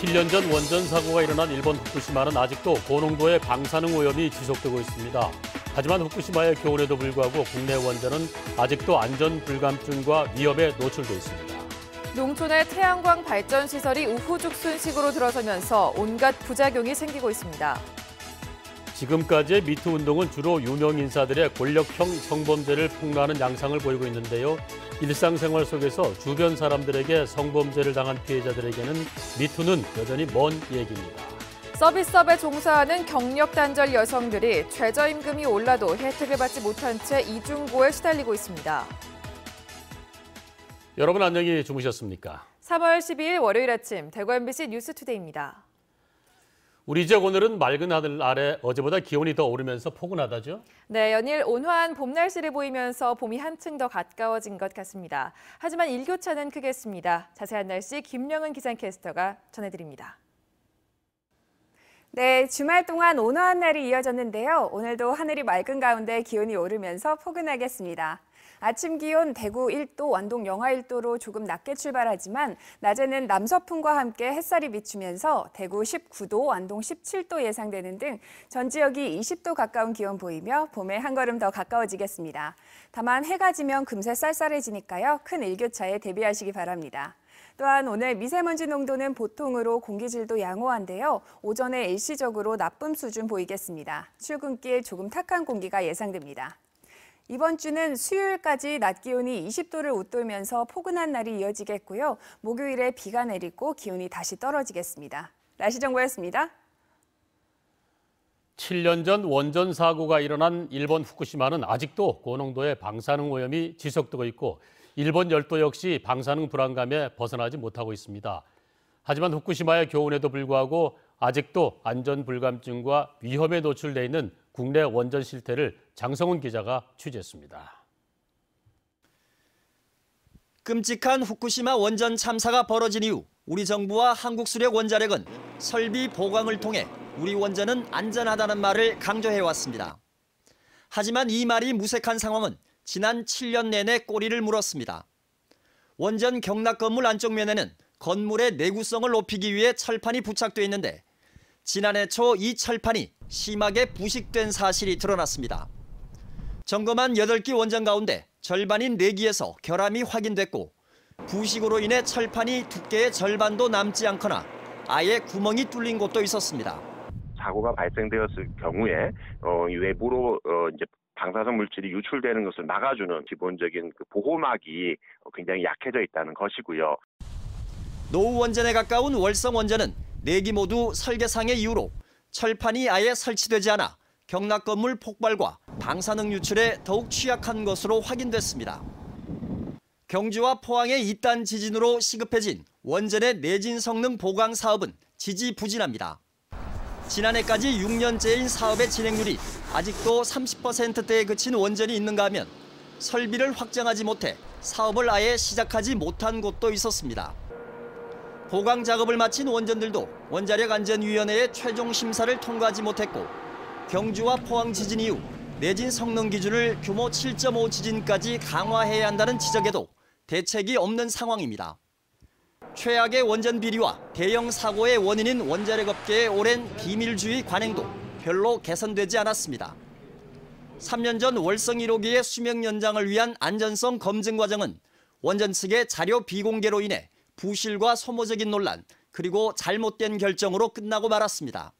7년 전 원전 사고가 일어난 일본 후쿠시마는 아직도 고농도의 방사능 오염이 지속되고 있습니다. 하지만 후쿠시마의 교훈에도 불구하고 국내 원전은 아직도 안전 불감증과 위협에 노출돼 있습니다. 농촌의 태양광 발전 시설이 우후죽순식으로 들어서면서 온갖 부작용이 생기고 있습니다. 지금까지의 미투 운동은 주로 유명 인사들의 권력형 성범죄를 폭로하는 양상을 보이고 있는데요. 일상생활 속에서 주변 사람들에게 성범죄를 당한 피해자들에게는 미투는 여전히 먼 얘기입니다. 서비스업에 종사하는 경력 단절 여성들이 최저임금이 올라도 혜택을 받지 못한 채 이중고에 시달리고 있습니다. 여러분 안녕히 주무셨습니까? 3월 12일 월요일 아침 대구 MBC 뉴스투데이입니다. 우리 지역 오늘은 맑은 하늘 아래 어제보다 기온이 더 오르면서 포근하다죠? 네, 연일 온화한 봄 날씨를 보이면서 봄이 한층 더 가까워진 것 같습니다. 하지만 일교차는 크겠습니다. 자세한 날씨 김령은 기상캐스터가 전해드립니다. 네, 주말 동안 온화한 날이 이어졌는데요. 오늘도 하늘이 맑은 가운데 기온이 오르면서 포근하겠습니다. 아침 기온 대구 1도, 완동 영하 1도로 조금 낮게 출발하지만 낮에는 남서풍과 함께 햇살이 비추면서 대구 19도, 완동 17도 예상되는 등 전 지역이 20도 가까운 기온 보이며 봄에 한 걸음 더 가까워지겠습니다. 다만 해가 지면 금세 쌀쌀해지니까요. 큰 일교차에 대비하시기 바랍니다. 또한 오늘 미세먼지 농도는 보통으로 공기질도 양호한데요. 오전에 일시적으로 나쁨 수준 보이겠습니다. 출근길 조금 탁한 공기가 예상됩니다. 이번 주는 수요일까지 낮 기온이 20도를 웃돌면서 포근한 날이 이어지겠고요. 목요일에 비가 내리고 기온이 다시 떨어지겠습니다. 날씨 정보였습니다. 7년 전 원전 사고가 일어난 일본 후쿠시마는 아직도 고농도의 방사능 오염이 지속되고 있고 일본 열도 역시 방사능 불안감에 벗어나지 못하고 있습니다. 하지만 후쿠시마의 교훈에도 불구하고 아직도 안전 불감증과 위험에 노출돼 있는 국내 원전 실태를 장성훈 기자가 취재했습니다. 끔찍한 후쿠시마 원전 참사가 벌어진 이후 우리 정부와 한국수력원자력은 설비 보강을 통해 우리 원전은 안전하다는 말을 강조해왔습니다. 하지만 이 말이 무색한 상황은 지난 7년 내내 꼬리를 물었습니다. 원전 경락 건물 안쪽 면에는 건물의 내구성을 높이기 위해 철판이 부착돼 있는데 지난해 초 이 철판이 심하게 부식된 사실이 드러났습니다. 점검한 8기 원전 가운데 절반인 4기에서 결함이 확인됐고 부식으로 인해 철판이 두께의 절반도 남지 않거나 아예 구멍이 뚫린 곳도 있었습니다. 사고가 발생되었을 경우에 외부로 이제 방사성 물질이 유출되는 것을 막아주는 기본적인 그 보호막이 굉장히 약해져 있다는 것이고요. 노후 원전에 가까운 월성 원전은 4기 모두 설계상의 이유로 철판이 아예 설치되지 않아 경락 건물 폭발과 방사능 유출에 더욱 취약한 것으로 확인됐습니다. 경주와 포항의 이딴 지진으로 시급해진 원전의 내진 성능 보강 사업은 지지부진합니다. 지난해까지 6년째인 사업의 진행률이 아직도 30%대에 그친 원전이 있는가 하면 설비를 확장하지 못해 사업을 아예 시작하지 못한 곳도 있었습니다. 보강 작업을 마친 원전들도 원자력안전위원회의 최종 심사를 통과하지 못했고 경주와 포항 지진 이후 내진 성능 기준을 규모 7.5 지진까지 강화해야 한다는 지적에도 대책이 없는 상황입니다. 최악의 원전 비리와 대형 사고의 원인인 원자력업계의 오랜 비밀주의 관행도 별로 개선되지 않았습니다. 3년 전 월성 1호기의 수명 연장을 위한 안전성 검증 과정은 원전 측의 자료 비공개로 인해 부실과 소모적인 논란, 그리고 잘못된 결정으로 끝나고 말았습니다.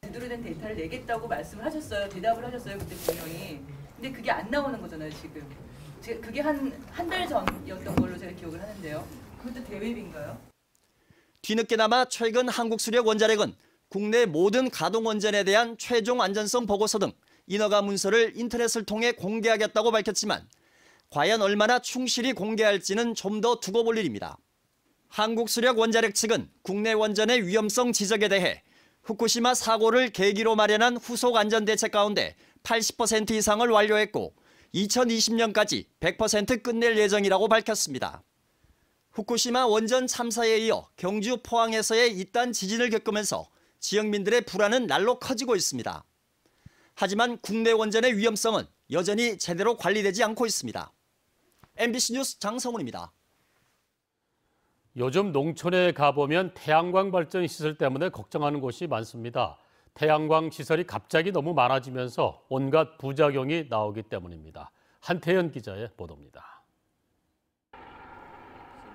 제대로 된 데이터를 내겠다고 말씀을 하셨어요. 대답을 하셨어요. 그때 분명히. 근데 그게 안 나오는 거잖아요, 지금. 그게 한 달 전이었던 걸로 제가 기억을 하는데요. 그것도 대외비인가요? 뒤늦게나마 최근 한국수력원자력은 국내 모든 가동원전에 대한 최종 안전성 보고서 등 인허가 문서를 인터넷을 통해 공개하겠다고 밝혔지만 과연 얼마나 충실히 공개할지는 좀 더 두고 볼 일입니다. 한국수력원자력 측은 국내 원전의 위험성 지적에 대해 후쿠시마 사고를 계기로 마련한 후속 안전대책 가운데 80% 이상을 완료했고 2020년까지 100% 끝낼 예정이라고 밝혔습니다. 후쿠시마 원전 참사에 이어 경주 포항에서의 이딴 지진을 겪으면서 지역민들의 불안은 날로 커지고 있습니다. 하지만 국내 원전의 위험성은 여전히 제대로 관리되지 않고 있습니다. MBC 뉴스 장성훈입니다. 요즘 농촌에 가보면 태양광 발전 시설 때문에 걱정하는 곳이 많습니다. 태양광 시설이 갑자기 너무 많아지면서 온갖 부작용이 나오기 때문입니다. 한태현 기자의 보도입니다.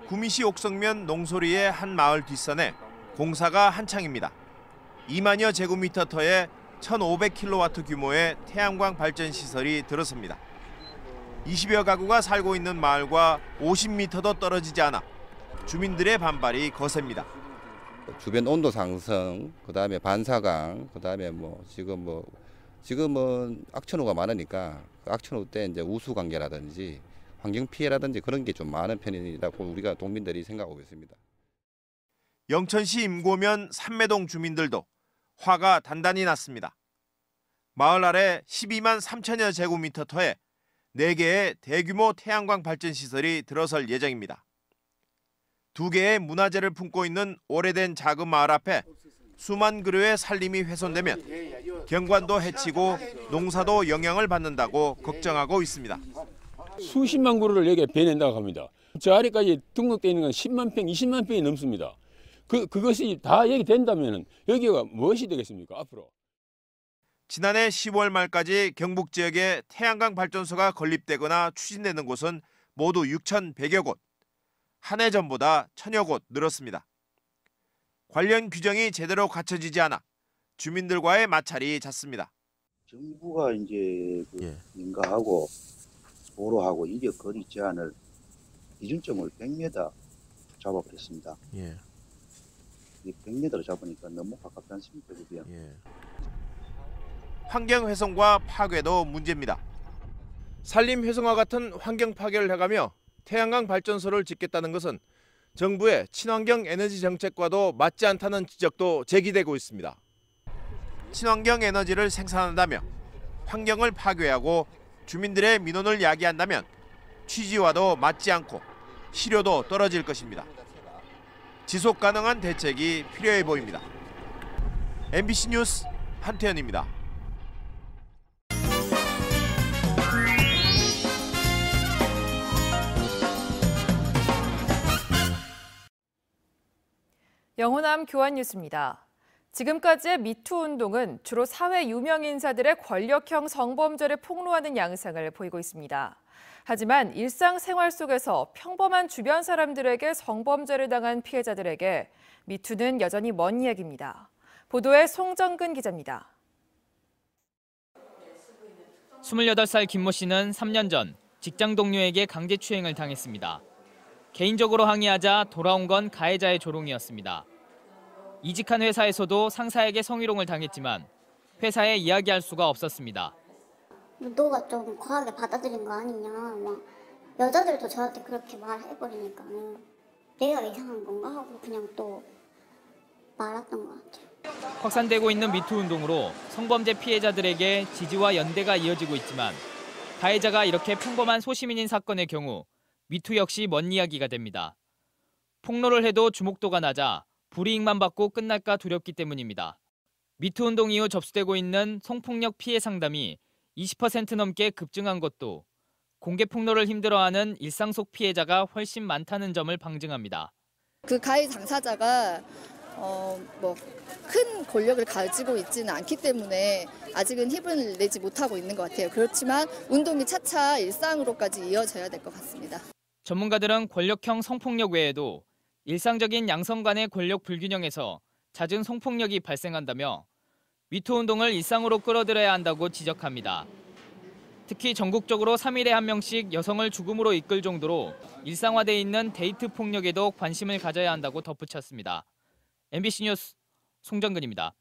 구미시 옥성면 농소리의 한 마을 뒷산에 공사가 한창입니다. 2만여 제곱미터 터에 1,500kW 규모의 태양광 발전 시설이 들어섭니다. 20여 가구가 살고 있는 마을과 50m도 떨어지지 않아 주민들의 반발이 거셉니다. 주변 온도 상승, 그다음에 반사강, 그다음에 지금은 악천후가 많으니까 악천후 때 이제 우수 관계라든지 환경 피해라든지 그런 게 좀 많은 편이라고 우리가 동민들이 생각하고 있습니다. 영천시 임고면 삼매동 주민들도 화가 단단히 났습니다. 마을 아래 12만 3천여 제곱미터 터에 4개의 대규모 태양광 발전 시설이 들어설 예정입니다. 2개의 문화재를 품고 있는 오래된 작은 마을 앞에 수만 그루의 살림이 훼손되면 경관도 해치고 농사도 영향을 받는다고 걱정하고 있습니다. 수십만 그루를 여기에 베낸다고 합니다. 저 아래까지 등록되어 있는 건 10만 평, 20만 평이 넘습니다. 그것이 다 얘기된다면 여기가 무엇이 되겠습니까, 앞으로? 지난해 10월 말까지 경북 지역에 태양광 발전소가 건립되거나 추진되는 곳은 모두 6,100여 곳. 한 해 전보다 1,000여 곳 늘었습니다. 관련 규정이 제대로 갖춰지지 않아 주민들과의 마찰이 잦습니다. 정부가 이제 인가하고 도로하고 이력 거리 제한을 기준점을 100m 잡아버렸습니다. 이 100m를 잡으니까 너무 가깝지 않습니까? 환경 훼손과 파괴도 문제입니다. 산림 훼손과 같은 환경 파괴를 해가며 태양광 발전소를 짓겠다는 것은 정부의 친환경 에너지 정책과도 맞지 않다는 지적도 제기되고 있습니다. 친환경 에너지를 생산한다며 환경을 파괴하고 주민들의 민원을 야기한다면 취지와도 맞지 않고 실효도 떨어질 것입니다. 지속 가능한 대책이 필요해 보입니다. MBC 뉴스 한태현입니다. 영호남 교환 뉴스입니다. 지금까지의 미투 운동은 주로 사회 유명 인사들의 권력형 성범죄를 폭로하는 양상을 보이고 있습니다. 하지만 일상생활 속에서 평범한 주변 사람들에게 성범죄를 당한 피해자들에게 미투는 여전히 먼 이야기입니다. 보도에 송정근 기자입니다. 28살 김모 씨는 3년 전 직장 동료에게 강제추행을 당했습니다. 개인적으로 항의하자 돌아온 건 가해자의 조롱이었습니다. 이직한 회사에서도 상사에게 성희롱을 당했지만 회사에 이야기할 수가 없었습니다. 너가 좀 과하게 받아들인 거 아니냐. 막 여자들도 저한테 그렇게 말해버리니까 내가 이상한 건가 하고 그냥 또 말았던 것 같아요. 확산되고 있는 미투 운동으로 성범죄 피해자들에게 지지와 연대가 이어지고 있지만 가해자가 이렇게 평범한 소시민인 사건의 경우 미투 역시 먼 이야기가 됩니다. 폭로를 해도 주목도가 낮아 불이익만 받고 끝날까 두렵기 때문입니다. 미투 운동 이후 접수되고 있는 성폭력 피해 상담이 20% 넘게 급증한 것도 공개 폭로를 힘들어하는 일상 속 피해자가 훨씬 많다는 점을 방증합니다. 그 가해 당사자가 큰 권력을 가지고 있지는 않기 때문에 아직은 힘을 내지 못하고 있는 것 같아요. 그렇지만 운동이 차차 일상으로까지 이어져야 될 것 같습니다. 전문가들은 권력형 성폭력 외에도 일상적인 양성 간의 권력 불균형에서 잦은 성폭력이 발생한다며 미투 운동을 일상으로 끌어들여야 한다고 지적합니다. 특히 전국적으로 3일에 1명씩 여성을 죽음으로 이끌 정도로 일상화돼 있는 데이트 폭력에도 관심을 가져야 한다고 덧붙였습니다. MBC 뉴스 송정근입니다.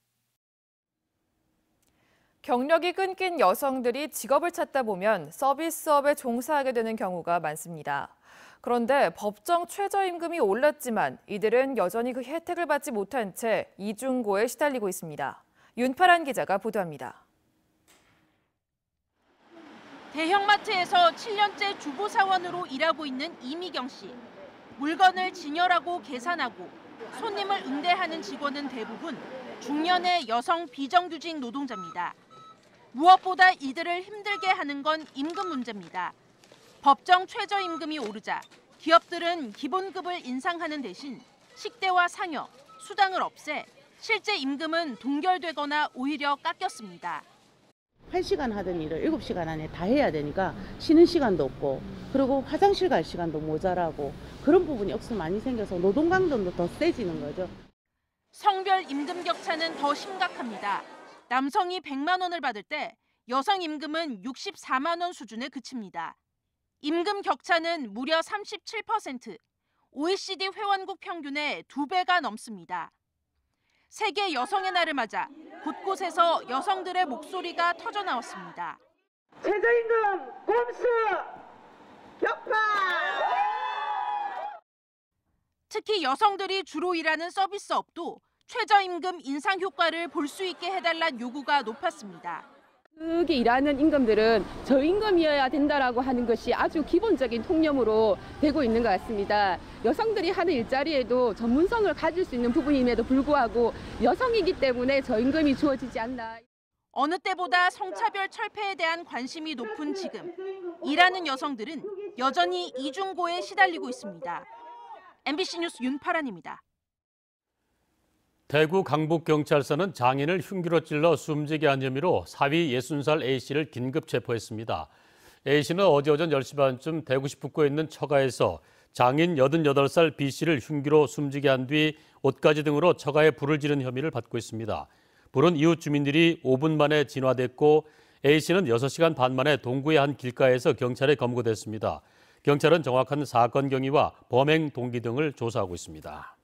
경력이 끊긴 여성들이 직업을 찾다 보면 서비스업에 종사하게 되는 경우가 많습니다. 그런데 법정 최저임금이 올랐지만 이들은 여전히 그 혜택을 받지 못한 채 이중고에 시달리고 있습니다. 윤파란 기자가 보도합니다. 대형마트에서 7년째 주부사원으로 일하고 있는 이미경 씨. 물건을 진열하고 계산하고 손님을 응대하는 직원은 대부분 중년의 여성 비정규직 노동자입니다. 무엇보다 이들을 힘들게 하는 건 임금 문제입니다. 법정 최저임금이 오르자 기업들은 기본급을 인상하는 대신 식대와 상여, 수당을 없애 실제 임금은 동결되거나 오히려 깎였습니다. 8시간 하던 일을 7시간 안에 다 해야 되니까 쉬는 시간도 없고 그리고 화장실 갈 시간도 모자라고 그런 부분이 억수 많이 생겨서 노동 강도도 더 세지는 거죠. 성별 임금 격차는 더 심각합니다. 남성이 100만 원을 받을 때 여성 임금은 64만 원 수준에 그칩니다. 임금 격차는 무려 37%, OECD 회원국 평균의 2배가 넘습니다. 세계 여성의 날을 맞아 곳곳에서 여성들의 목소리가 터져나왔습니다. 최저임금 꼼수 격파! 특히 여성들이 주로 일하는 서비스업도 최저임금 인상 효과를 볼 수 있게 해달란 요구가 높았습니다. 그게 일하는 임금들은 저임금이어야 된다라고 하는 것이 아주 기본적인 통념으로 되고 있는 것 같습니다. 여성들이 하는 일자리에도 전문성을 가질 수 있는 부분임에도 불구하고 여성이기 때문에 저임금이 주어지지 않나. 어느 때보다 성차별 철폐에 대한 관심이 높은 지금, 일하는 여성들은 여전히 이중고에 시달리고 있습니다. MBC 뉴스 윤파란입니다. 대구 강북경찰서는 장인을 흉기로 찔러 숨지게 한 혐의로 사위 60살 A씨를 긴급 체포했습니다. A씨는 어제 오전 10시 반쯤 대구시 북구에 있는 처가에서 장인 88살 B씨를 흉기로 숨지게 한 뒤 옷가지 등으로 처가에 불을 지른 혐의를 받고 있습니다. 불은 이웃 주민들이 5분 만에 진화됐고 A씨는 6시간 반 만에 동구의 한 길가에서 경찰에 검거됐습니다. 경찰은 정확한 사건 경위와 범행 동기 등을 조사하고 있습니다.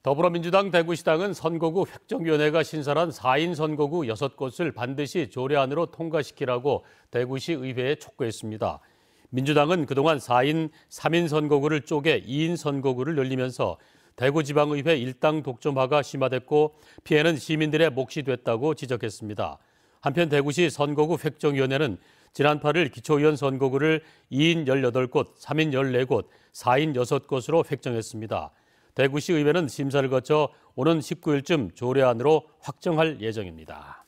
더불어민주당 대구시당은 선거구 획정위원회가 신설한 4인 선거구 6곳을 반드시 조례안으로 통과시키라고 대구시 의회에 촉구했습니다. 민주당은 그동안 4인 3인 선거구를 쪼개 2인 선거구를 늘리면서 대구지방의회 일당 독점화가 심화됐고 피해는 시민들의 몫이 됐다고 지적했습니다. 한편 대구시 선거구 획정위원회는 지난 8일 기초의원 선거구를 2인 18곳, 3인 14곳, 4인 6곳으로 획정했습니다. 대구시 의회는 심사를 거쳐 오는 19일쯤 조례안으로 확정할 예정입니다.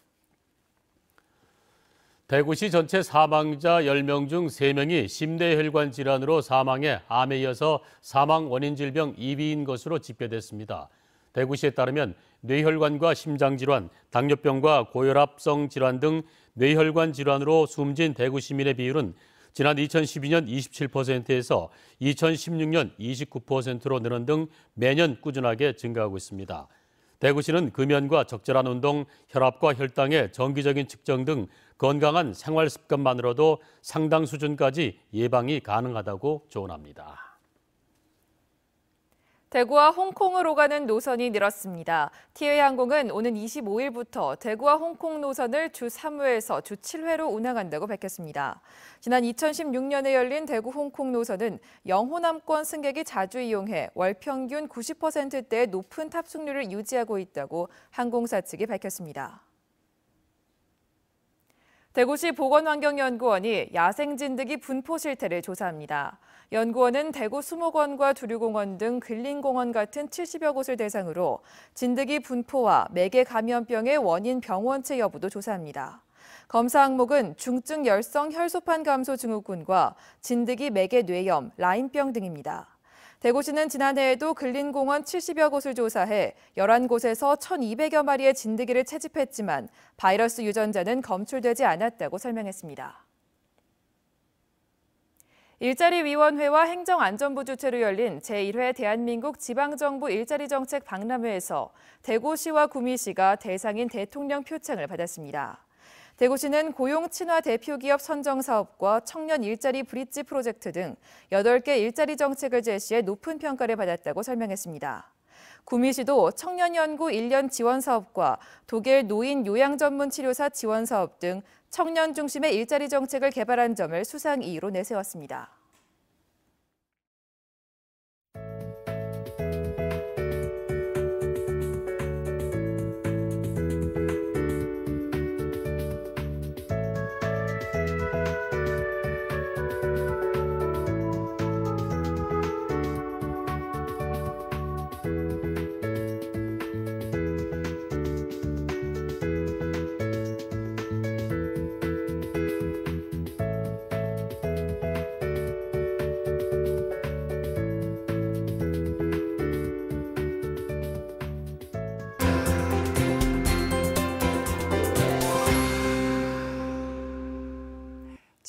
대구시 전체 사망자 10명 중 3명이 심내혈관 질환으로 사망해 암에 이어서 사망 원인 질병 2위인 것으로 집계됐습니다. 대구시에 따르면 뇌혈관과 심장질환, 당뇨병과 고혈압성 질환 등 뇌혈관 질환으로 숨진 대구 시민의 비율은 지난 2012년 27%에서 2016년 29%로 늘은 등 매년 꾸준하게 증가하고 있습니다. 대구시는 금연과 적절한 운동, 혈압과 혈당의 정기적인 측정 등 건강한 생활 습관만으로도 상당 수준까지 예방이 가능하다고 조언합니다. 대구와 홍콩으로 가는 노선이 늘었습니다. 티웨이항공은 오는 25일부터 대구와 홍콩 노선을 주 3회에서 주 7회로 운항한다고 밝혔습니다. 지난 2016년에 열린 대구 홍콩 노선은 영호남권 승객이 자주 이용해 월 평균 90%대의 높은 탑승률을 유지하고 있다고 항공사 측이 밝혔습니다. 대구시 보건환경연구원이 야생 진드기 분포 실태를 조사합니다. 연구원은 대구 수목원과 두류공원 등 근린공원 같은 70여 곳을 대상으로 진드기 분포와 매개 감염병의 원인 병원체 여부도 조사합니다. 검사 항목은 중증 열성 혈소판 감소 증후군과 진드기 매개 뇌염, 라임병 등입니다. 대구시는 지난해에도 근린공원 70여 곳을 조사해 11곳에서 1,200여 마리의 진드기를 채집했지만 바이러스 유전자는 검출되지 않았다고 설명했습니다. 일자리위원회와 행정안전부 주최로 열린 제1회 대한민국 지방정부 일자리정책 박람회에서 대구시와 구미시가 대상인 대통령 표창을 받았습니다. 대구시는 고용 친화 대표기업 선정 사업과 청년 일자리 브릿지 프로젝트 등 8개 일자리 정책을 제시해 높은 평가를 받았다고 설명했습니다. 구미시도 청년연구 1년 지원 사업과 독일 노인 요양 전문 치료사 지원 사업 등 청년 중심의 일자리 정책을 개발한 점을 수상 이유로 내세웠습니다.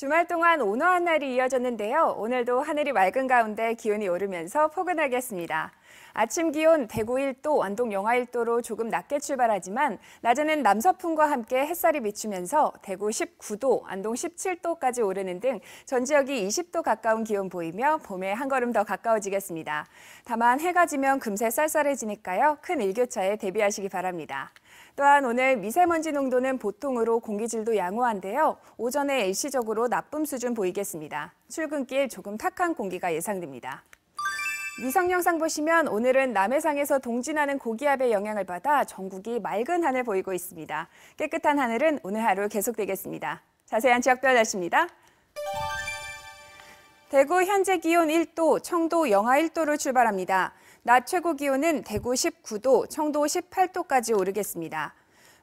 주말 동안 온화한 날이 이어졌는데요. 오늘도 하늘이 맑은 가운데 기온이 오르면서 포근하겠습니다. 아침 기온 대구 1도, 완동 영하 1도로 조금 낮게 출발하지만 낮에는 남서풍과 함께 햇살이 비추면서 대구 19도, 안동 17도까지 오르는 등 전 지역이 20도 가까운 기온 보이며 봄에 한 걸음 더 가까워지겠습니다. 다만 해가 지면 금세 쌀쌀해지니까요. 큰 일교차에 대비하시기 바랍니다. 또한 오늘 미세먼지 농도는 보통으로 공기질도 양호한데요. 오전에 일시적으로 나쁨 수준 보이겠습니다. 출근길 조금 탁한 공기가 예상됩니다. 위성 영상 보시면 오늘은 남해상에서 동진하는 고기압의 영향을 받아 전국이 맑은 하늘 보이고 있습니다. 깨끗한 하늘은 오늘 하루 계속되겠습니다. 자세한 지역별 날씨입니다. 대구 현재 기온 1도, 청도 영하 1도로 출발합니다. 낮 최고 기온은 대구 19도, 청도 18도까지 오르겠습니다.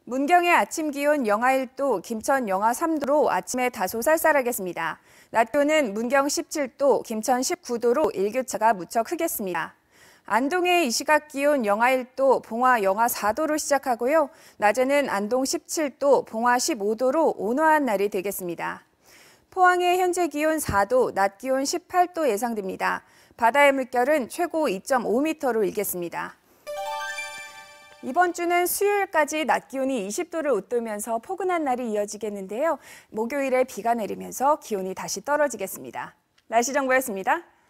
문경의 아침 기온 영하 1도, 김천 영하 3도로 아침에 다소 쌀쌀하겠습니다. 낮 기온은 문경 17도, 김천 19도로 일교차가 무척 크겠습니다. 안동의 이 시각 기온 영하 1도, 봉화 영하 4도로 시작하고요. 낮에는 안동 17도, 봉화 15도로 온화한 날이 되겠습니다. 포항의 현재 기온 4도, 낮 기온 18도 예상됩니다. 바다의 물결은 최고 2.5m로 일겠습니다. 이번 주는 수요일까지 낮 기온이 20도를 웃돌면서 포근한 날이 이어지겠는데요. 목요일에 비가 내리면서 기온이 다시 떨어지겠습니다. 날씨 정보였습니다.